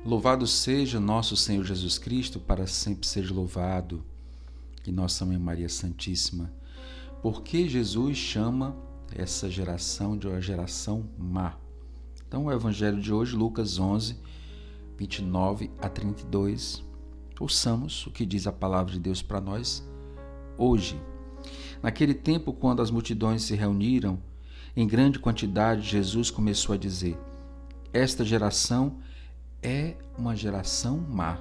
Louvado seja nosso Senhor Jesus Cristo, para sempre seja louvado, e nossa Mãe Maria Santíssima. Por que Jesus chama essa geração de uma geração má? Então, o Evangelho de hoje, Lucas 11, 29 a 32. Ouçamos o que diz a palavra de Deus para nós hoje. Naquele tempo, quando as multidões se reuniram em grande quantidade, Jesus começou a dizer: esta geração é uma geração má.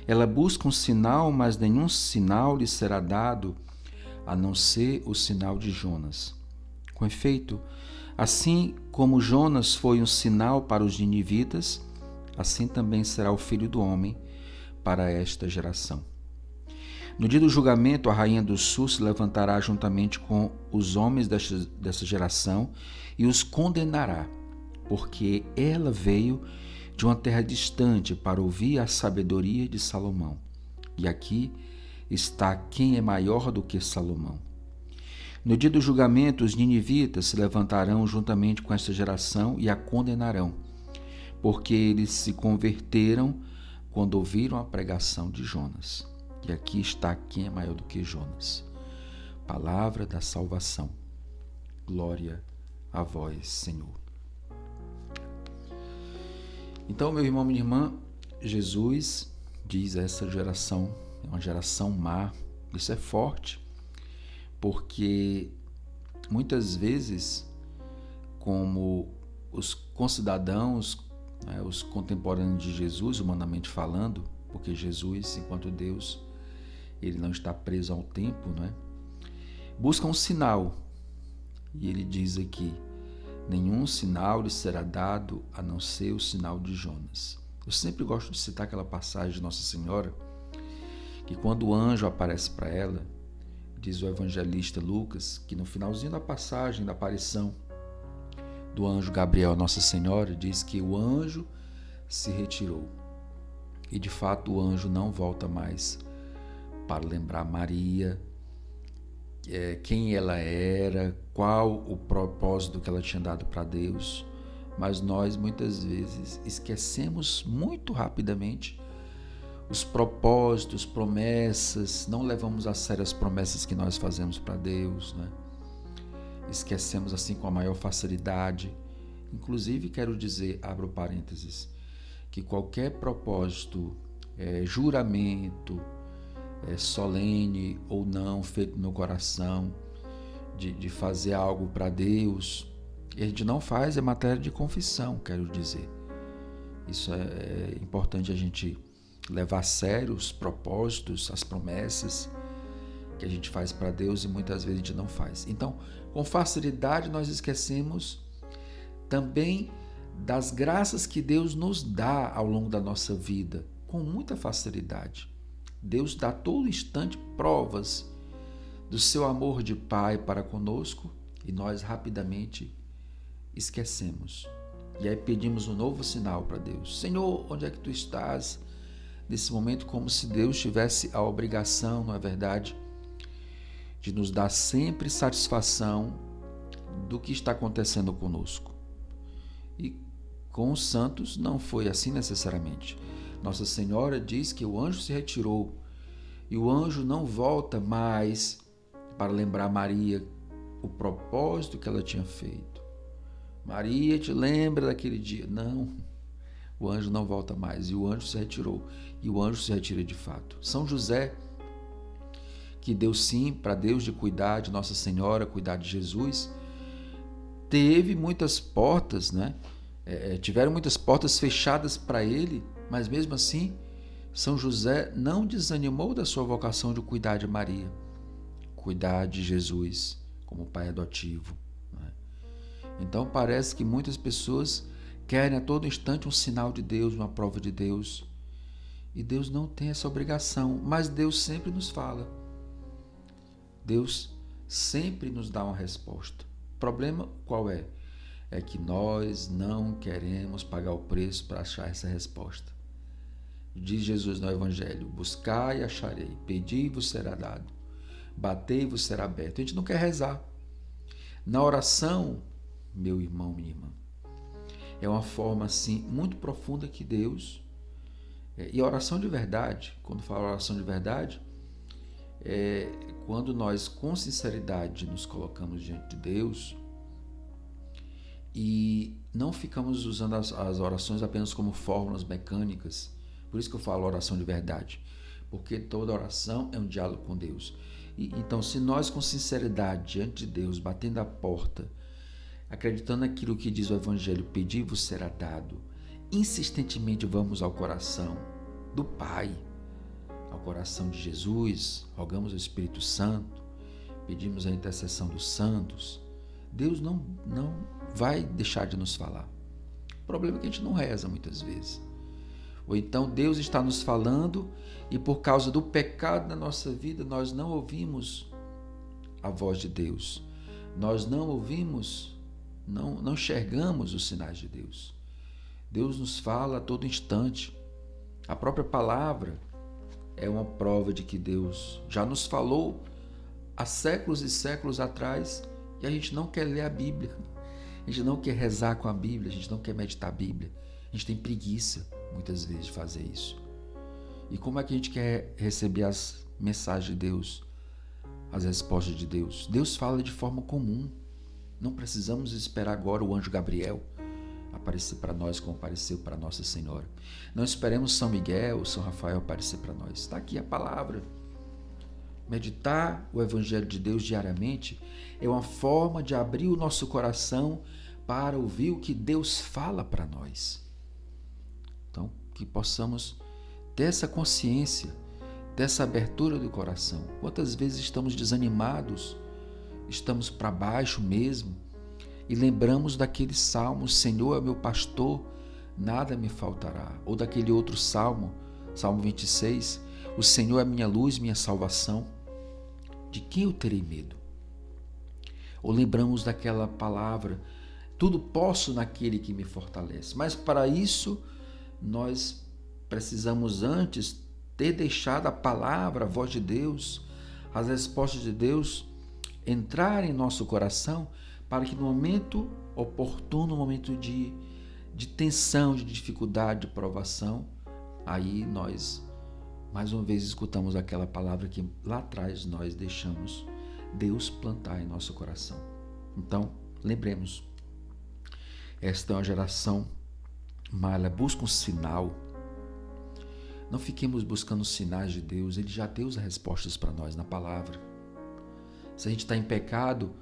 Ela busca um sinal, mas nenhum sinal lhe será dado, a não ser o sinal de Jonas. Com efeito, assim como Jonas foi um sinal para os ninivitas, assim também será o Filho do Homem para esta geração. No dia do julgamento, a rainha do sul se levantará juntamente com os homens dessa geração e os condenará, porque ela veio de uma terra distante para ouvir a sabedoria de Salomão. E aqui está quem é maior do que Salomão. No dia do julgamento, os ninivitas se levantarão juntamente com esta geração e a condenarão, porque eles se converteram quando ouviram a pregação de Jonas. E aqui está quem é maior do que Jonas. Palavra da salvação. Glória a vós, Senhor. Então, meu irmão, minha irmã, Jesus diz: essa geração é uma geração má. Isso é forte, porque muitas vezes, como os concidadãos, os contemporâneos de Jesus, humanamente falando, porque Jesus, enquanto Deus, ele não está preso ao tempo, busca um sinal. E ele diz aqui: nenhum sinal lhe será dado a não ser o sinal de Jonas. Eu sempre gosto de citar aquela passagem de Nossa Senhora, que quando o anjo aparece para ela, diz o evangelista Lucas, que no finalzinho da passagem da aparição do anjo Gabriel a Nossa Senhora, diz que o anjo se retirou. E de fato o anjo não volta mais para lembrar Maria quem ela era, qual o propósito que ela tinha dado para Deus. Mas nós muitas vezes esquecemos muito rapidamente os propósitos, promessas, não levamos a sério as promessas que nós fazemos para Deus, Esquecemos assim com a maior facilidade. Inclusive, quero dizer, abro parênteses, que qualquer propósito, juramento, solene ou não, feito no coração, de fazer algo para Deus, e a gente não faz, é matéria de confissão, quero dizer. Isso é importante a gente levar a sério os propósitos, as promessas que a gente faz para Deus, e muitas vezes a gente não faz. Então, com facilidade nós esquecemos também das graças que Deus nos dá ao longo da nossa vida, com muita facilidade. Deus dá a todo instante provas do seu amor de Pai para conosco, e nós rapidamente esquecemos. E aí pedimos um novo sinal para Deus. Senhor, onde é que tu estás? Nesse momento, como se Deus tivesse a obrigação, não é verdade, de nos dar sempre satisfação do que está acontecendo conosco. E com os santos não foi assim necessariamente. Nossa Senhora diz que o anjo se retirou, e o anjo não volta mais para lembrar Maria o propósito que ela tinha feito. Maria, te lembra daquele dia? Não, o anjo não volta mais, e o anjo se retirou, e o anjo se retira de fato. São José, que deu sim para Deus de cuidar de Nossa Senhora, cuidar de Jesus, teve muitas portas, tiveram muitas portas fechadas para ele, mas mesmo assim, São José não desanimou da sua vocação de cuidar de Maria, cuidar de Jesus como pai adotivo. Então parece que muitas pessoas querem a todo instante um sinal de Deus, uma prova de Deus, e Deus não tem essa obrigação, mas Deus sempre nos fala. Deus sempre nos dá uma resposta. O problema qual é? É que nós não queremos pagar o preço para achar essa resposta. Diz Jesus no Evangelho: buscai e acharei, pedi e vos será dado, batei e vos será aberto. A gente não quer rezar. Na oração, meu irmão, minha irmã, É uma forma assim muito profunda que Deus... E a oração de verdade, quando falo oração de verdade, é quando nós com sinceridade nos colocamos diante de Deus e não ficamos usando as orações apenas como fórmulas mecânicas. Por isso que eu falo oração de verdade, porque toda oração é um diálogo com Deus. Então, se nós com sinceridade diante de Deus, batendo a porta, acreditando naquilo que diz o Evangelho, pedir-vos será dado, insistentemente vamos ao coração do Pai, ao coração de Jesus, rogamos ao Espírito Santo, pedimos a intercessão dos santos, Deus não vai deixar de nos falar. O problema é que a gente não reza muitas vezes. Ou então Deus está nos falando e por causa do pecado na nossa vida nós não ouvimos a voz de Deus. Nós não ouvimos, não enxergamos os sinais de Deus. Deus nos fala a todo instante. A própria palavra é uma prova de que Deus já nos falou há séculos e séculos atrás e a gente não quer ler a Bíblia. A gente não quer rezar com a Bíblia, a gente não quer meditar a Bíblia. A gente tem preguiça, muitas vezes, de fazer isso. E como é que a gente quer receber as mensagens de Deus, as respostas de Deus? Deus fala de forma comum. Não precisamos esperar agora o anjo Gabriel aparecer para nós como apareceu para Nossa Senhora. Não esperemos São Miguel, São Rafael aparecer para nós. Está aqui a palavra. Meditar o Evangelho de Deus diariamente é uma forma de abrir o nosso coração para ouvir o que Deus fala para nós. Então, que possamos ter essa consciência, dessa abertura do coração. Quantas vezes estamos desanimados, estamos para baixo mesmo, e lembramos daquele salmo, Senhor é meu pastor, nada me faltará. Ou daquele outro salmo, Salmo 26, o Senhor é minha luz, minha salvação, de quem eu terei medo? Ou lembramos daquela palavra, tudo posso naquele que me fortalece. Mas para isso, nós precisamos antes ter deixado a palavra, a voz de Deus, as respostas de Deus entrar em nosso coração, para que no momento oportuno, no momento de tensão, de dificuldade, de provação, aí nós mais uma vez escutamos aquela palavra que lá atrás nós deixamos Deus plantar em nosso coração. Então, lembremos, esta é uma geração má, ela busca um sinal. Não fiquemos buscando sinais de Deus, Ele já deu as respostas para nós na palavra. Se a gente está em pecado,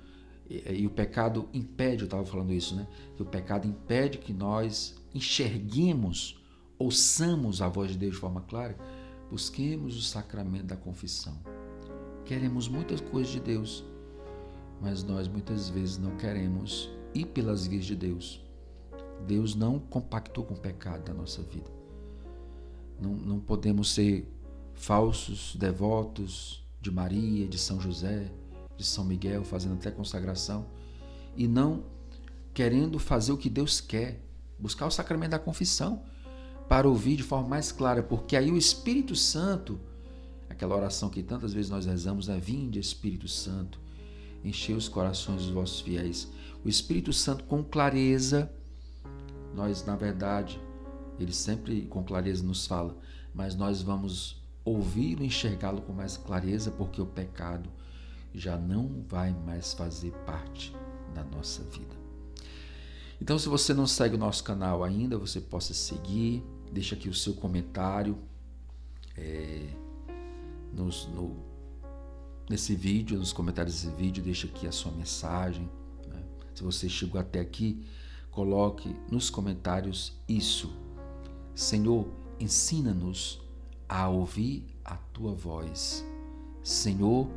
e o pecado impede, eu estava falando isso, né? Que o pecado impede que nós enxerguemos, ouçamos a voz de Deus de forma clara, busquemos o sacramento da confissão. Queremos muitas coisas de Deus, mas nós muitas vezes não queremos ir pelas vias de Deus. Deus não compactou com o pecado da nossa vida. Não podemos ser falsos devotos de Maria, de São José, de São Miguel, fazendo até consagração, e não querendo fazer o que Deus quer, buscar o sacramento da confissão, para ouvir de forma mais clara, porque aí o Espírito Santo, aquela oração que tantas vezes nós rezamos, né? Vinde, Espírito Santo, enchei os corações dos vossos fiéis. O Espírito Santo com clareza, nós na verdade, ele sempre com clareza nos fala, mas nós vamos ouvi-lo, enxergá-lo com mais clareza, porque o pecado já não vai mais fazer parte da nossa vida. Então, se você não segue o nosso canal ainda, você possa seguir, deixa aqui o seu comentário nesse vídeo, nos comentários desse vídeo, deixa aqui a sua mensagem, né? Se você chegou até aqui, coloque nos comentários isso. Senhor, ensina-nos a ouvir a Tua voz. Senhor,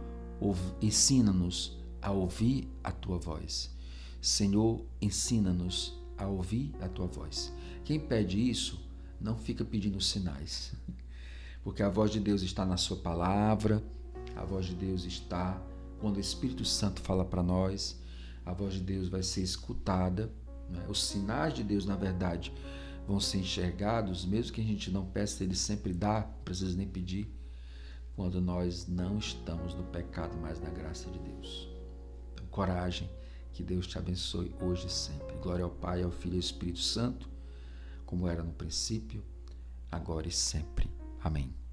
ensina-nos a ouvir a Tua voz. Senhor, ensina-nos a ouvir a Tua voz. Quem pede isso, não fica pedindo sinais, porque a voz de Deus está na Sua palavra, a voz de Deus está quando o Espírito Santo fala para nós, a voz de Deus vai ser escutada, né? Os sinais de Deus, na verdade, vão ser enxergados, mesmo que a gente não peça, Ele sempre dá, não precisa nem pedir, quando nós não estamos no pecado, mas na graça de Deus. Então, coragem, Que Deus te abençoe hoje e sempre. Glória ao Pai, ao Filho e ao Espírito Santo, como era no princípio, agora e sempre. Amém.